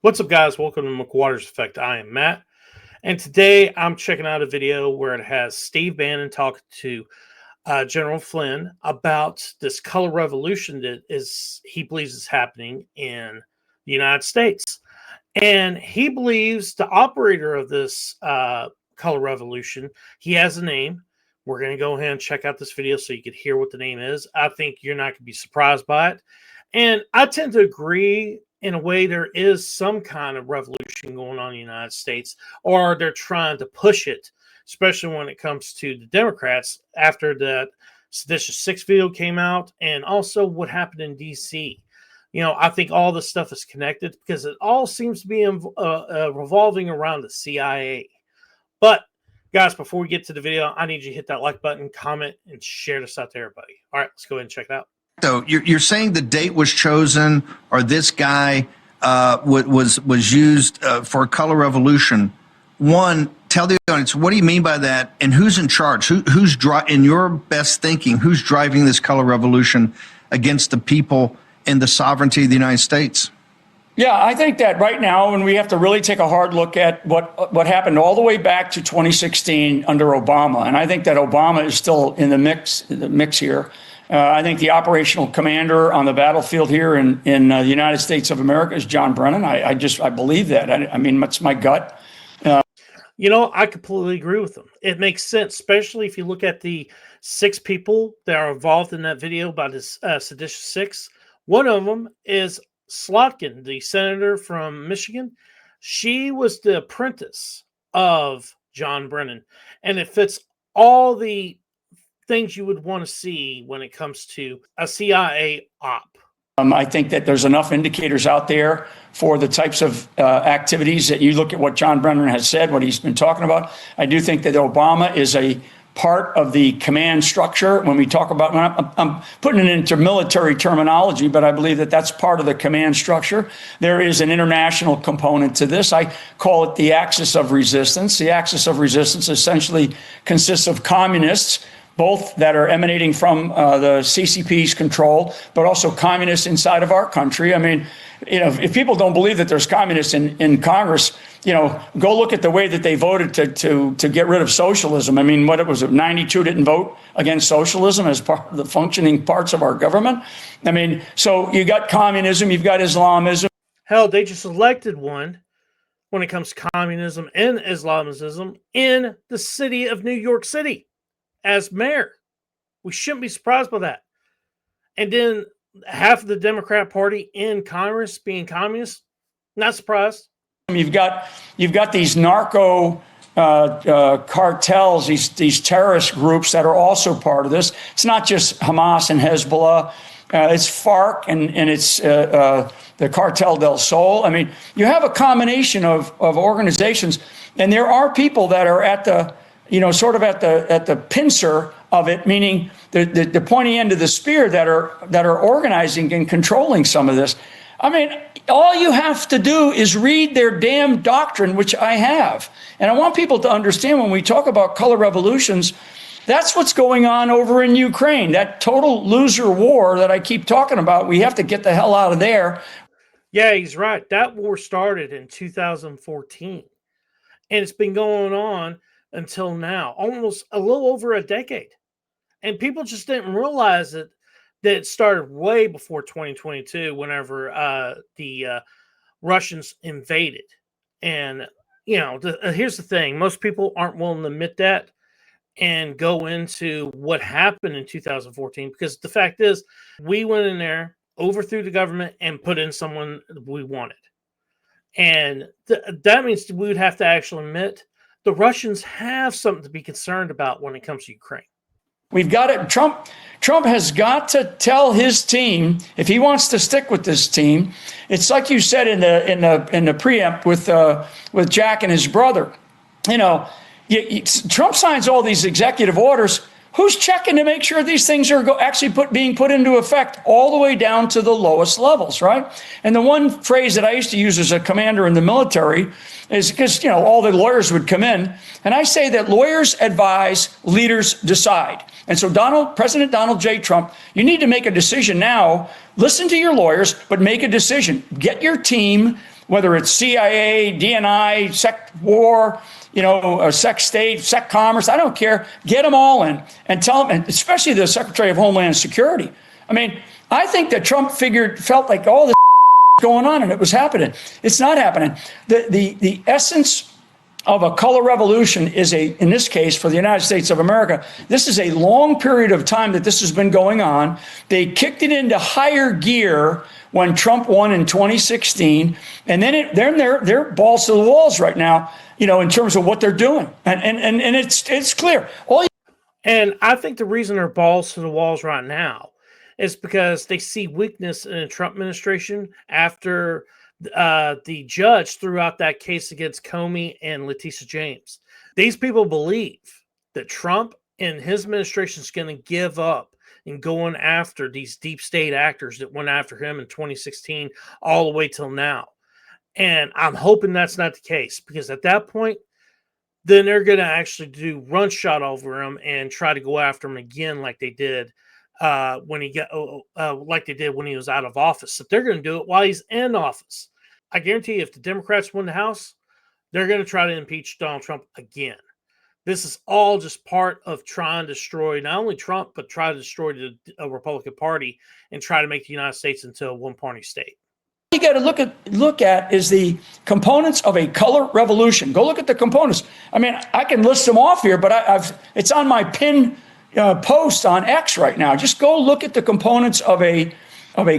What's up, guys? Welcome to McWater's Effect. I am Matt, and today I'm checking out a video where it has Steve Bannon talking to General Flynn about this color revolution that he believes is happening in the United States. And he believes the operator of this color revolution, he has a name. We're going to go ahead and check out this video so you can hear what the name is. I think you're not going to be surprised by it. And I tend to agree in a way. There is some kind of revolution going on in the United States, or they're trying to push it, especially when it comes to the Democrats after the Seditious Six video came out, and also what happened in D.C. You know, I think all this stuff is connected because it all seems to be revolving around the CIA. But guys, before we get to the video, I need you to hit that like button, comment, and share this out to everybody. All right, let's go ahead and check it out. So you're saying the date was chosen, or this guy was used for a color revolution. One, tell the audience, what do you mean by that, and who's in charge? Who's in your best thinking, who's driving this color revolution against the people and the sovereignty of the United States? Yeah, I think that right now, when we have to really take a hard look at what happened all the way back to 2016 under Obama, and I think that Obama is still in the mix here. I think the operational commander on the battlefield here in the United States of America is John Brennan. I believe that. I mean, that's my gut. You know, I completely agree with them. It makes sense, especially if you look at the 6 people that are involved in that video about this Seditious Six. One of them is Slotkin, the senator from Michigan. She was the apprentice of John Brennan, and it fits all the things you would want to see when it comes to a CIA op. I think that there's enough indicators out there for the types of activities that you look at what John Brennan has said, what he's been talking about. I do think that Obama is a part of the command structure. When we talk about, I'm putting it into military terminology, but I believe that that's part of the command structure. There is an international component to this. I call it the axis of resistance. The axis of resistance essentially consists of communists, both that are emanating from the CCP's control, but also communists inside of our country. I mean, you know, if people don't believe that there's communists in Congress, you know, go look at the way that they voted to get rid of socialism. I mean, what it was, 92 didn't vote against socialism as part of the functioning parts of our government. I mean, so you got communism, you've got Islamism. Hell, they just elected one when it comes to communism and Islamism in the city of New York City as mayor. We shouldn't be surprised by that. And then half of the Democrat Party in Congress being communist, not surprised. You've got these narco cartels, these terrorist groups that are also part of this. It's not just Hamas and Hezbollah. It's FARC and it's the Cartel del Sol. I mean, you have a combination of organizations, and there are people that are at the, you know, sort of at the pincer of it, meaning the pointy end of the spear that are organizing and controlling some of this. I mean, all you have to do is read their damn doctrine, which I have. And I want people to understand when we talk about color revolutions, that's what's going on over in Ukraine, that total loser war that I keep talking about. We have to get the hell out of there. Yeah, he's right. That war started in 2014, and it's been going on until now, almost a little over a decade. And people just didn't realize that it started way before 2022, whenever the Russians invaded. And, you know, here's the thing. Most people aren't willing to admit that and go into what happened in 2014, because the fact is we went in there, overthrew the government, and put in someone we wanted. And that means we would have to actually admit the Russians have something to be concerned about when it comes to Ukraine. We've got it. Trump has got to tell his team, if he wants to stick with this team, it's like you said in the preempt with Jack and his brother. You know, Trump signs all these executive orders. Who's checking to make sure these things are actually being put into effect all the way down to the lowest levels, right? And the one phrase that I used to use as a commander in the military is, because, you know, all the lawyers would come in, and I say that lawyers advise, leaders decide. And so President Donald J. Trump, you need to make a decision now. Listen to your lawyers, but make a decision. Get your team whether it's CIA, DNI, sec war, sec state, sec commerce, I don't care. Get them all in and tell them, and especially the Secretary of Homeland Security. I mean, I think that Trump felt like all this going on and it was happening. It's not happening. The essence of a color revolution is in this case, for the United States of America, this is a long period of time that this has been going on. They kicked it into higher gear when Trump won in 2016, and then they're balls to the walls right now, in terms of what they're doing, and it's clear. And I think the reason they're balls to the walls right now is because they see weakness in the Trump administration after the judge threw out that case against Comey and Letitia James. These people believe that Trump and his administration is going to give up and going after these deep state actors that went after him in 2016 all the way till now. And I'm hoping that's not the case, because at that point, then they're going to actually do run shot over him and try to go after him again, like they did when he was out of office. So they're going to do it while he's in office. I guarantee you, if the Democrats win the House, they're going to try to impeach Donald Trump again. This is all just part of trying to destroy not only Trump, but try to destroy the Republican Party and try to make the United States into a one-party state. You got to look at is the components of a color revolution. Go look at the components. I mean, I can list them off here, but it's on my pin post on X right now. Just go look at the components of a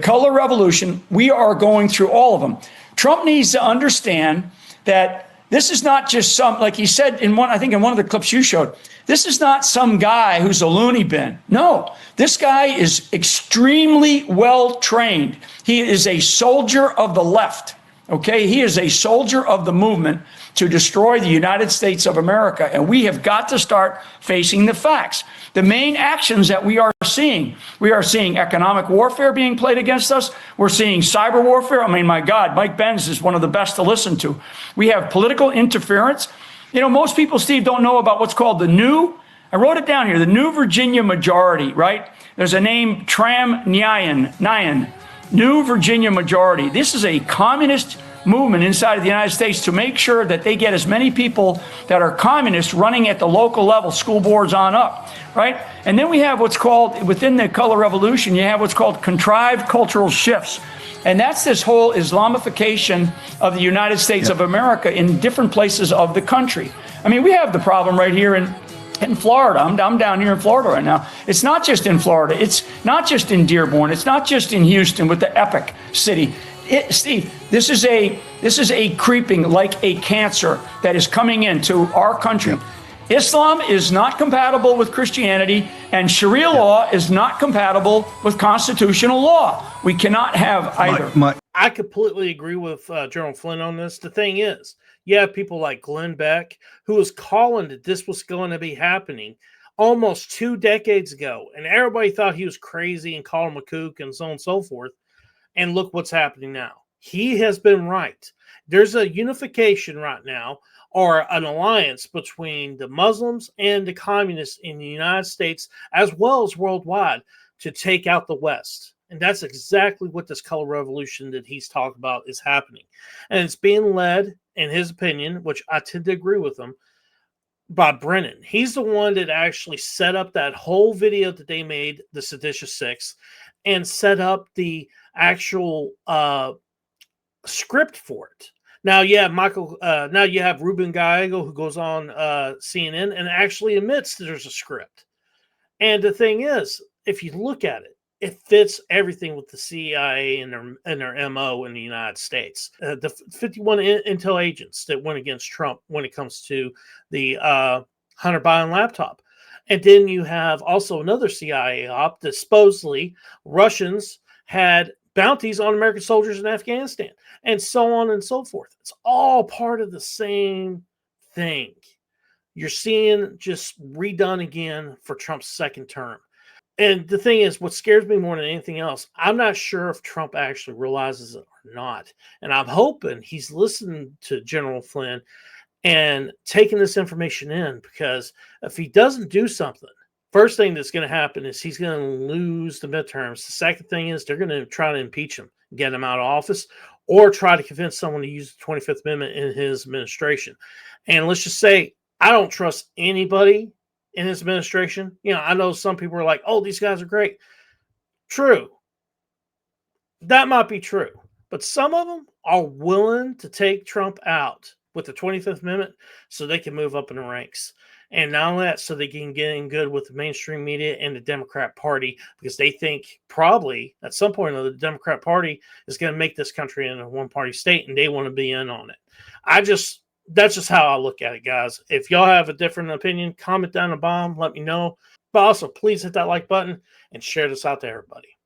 color revolution. We are going through all of them. Trump needs to understand that this is not just some, like he said in one of the clips you showed, this is not some guy who's a loony bin. No, this guy is extremely well trained. He is a soldier of the left. Okay, he is a soldier of the movement to destroy the United States of America. And we have got to start facing the facts. The main actions that we are seeing economic warfare being played against us. We're seeing cyber warfare. I mean, my God, Mike Benz is one of the best to listen to. We have political interference. Most people, Steve, don't know about what's called I wrote it down here, the New Virginia Majority, right? There's a name, Tram Nyan, New Virginia Majority. This is a communist movement inside of the United States to make sure that they get as many people that are communists running at the local level, school boards on up, right? And then we have what's called, within the color revolution, you have what's called contrived cultural shifts. And that's this whole Islamification of the United States of America in different places of the country. I mean, we have the problem right here in Florida. I'm down here in Florida right now. It's not just in Florida. It's not just in Dearborn. It's not just in Houston with the Epic City. Steve, this is a creeping like a cancer that is coming into our country. Yep. Islam is not compatible with Christianity, and Sharia law is not compatible with constitutional law. We cannot have either. I completely agree with General Flynn on this. The thing is, you have people like Glenn Beck, who was calling that this was going to be happening almost 2 decades ago, and everybody thought he was crazy and called him a kook and so on and so forth. And look what's happening now. He has been right. There's a unification right now, or an alliance between the Muslims and the communists in the United States, as well as worldwide, to take out the West. And that's exactly what this color revolution that he's talking about is happening. And it's being led, in his opinion, which I tend to agree with him, by Brennan. He's the one that actually set up that whole video that they made, the Seditious Six, and set up the actual script for it. Now, now you have Ruben Gallego, who goes on CNN and actually admits that there's a script. And the thing is, if you look at it, it fits everything with the CIA and their MO in the United States. The 51 intel agents that went against Trump when it comes to the Hunter Biden laptop. And then you have also another CIA op that supposedly Russians had bounties on American soldiers in Afghanistan, and so on and so forth. It's all part of the same thing. You're seeing just redone again for Trump's second term. And the thing is, what scares me more than anything else, I'm not sure if Trump actually realizes it or not. And I'm hoping he's listening to General Flynn and taking this information in, because if he doesn't do something, first thing that's going to happen is he's going to lose the midterms. The second thing is they're going to try to impeach him, get him out of office, or try to convince someone to use the 25th Amendment in his administration. And let's just say, I don't trust anybody in his administration. You know, I know some people are like, oh, these guys are great. True. That might be true. But some of them are willing to take Trump out with the 25th Amendment so they can move up in the ranks. And not only that, so they can get in good with the mainstream media and the Democrat Party, because they think probably at some point or another, the Democrat Party is going to make this country in a one-party state, and they want to be in on it. That's just how I look at it, guys. If y'all have a different opinion, comment down the bottom, let me know. But also, please hit that like button and share this out to everybody.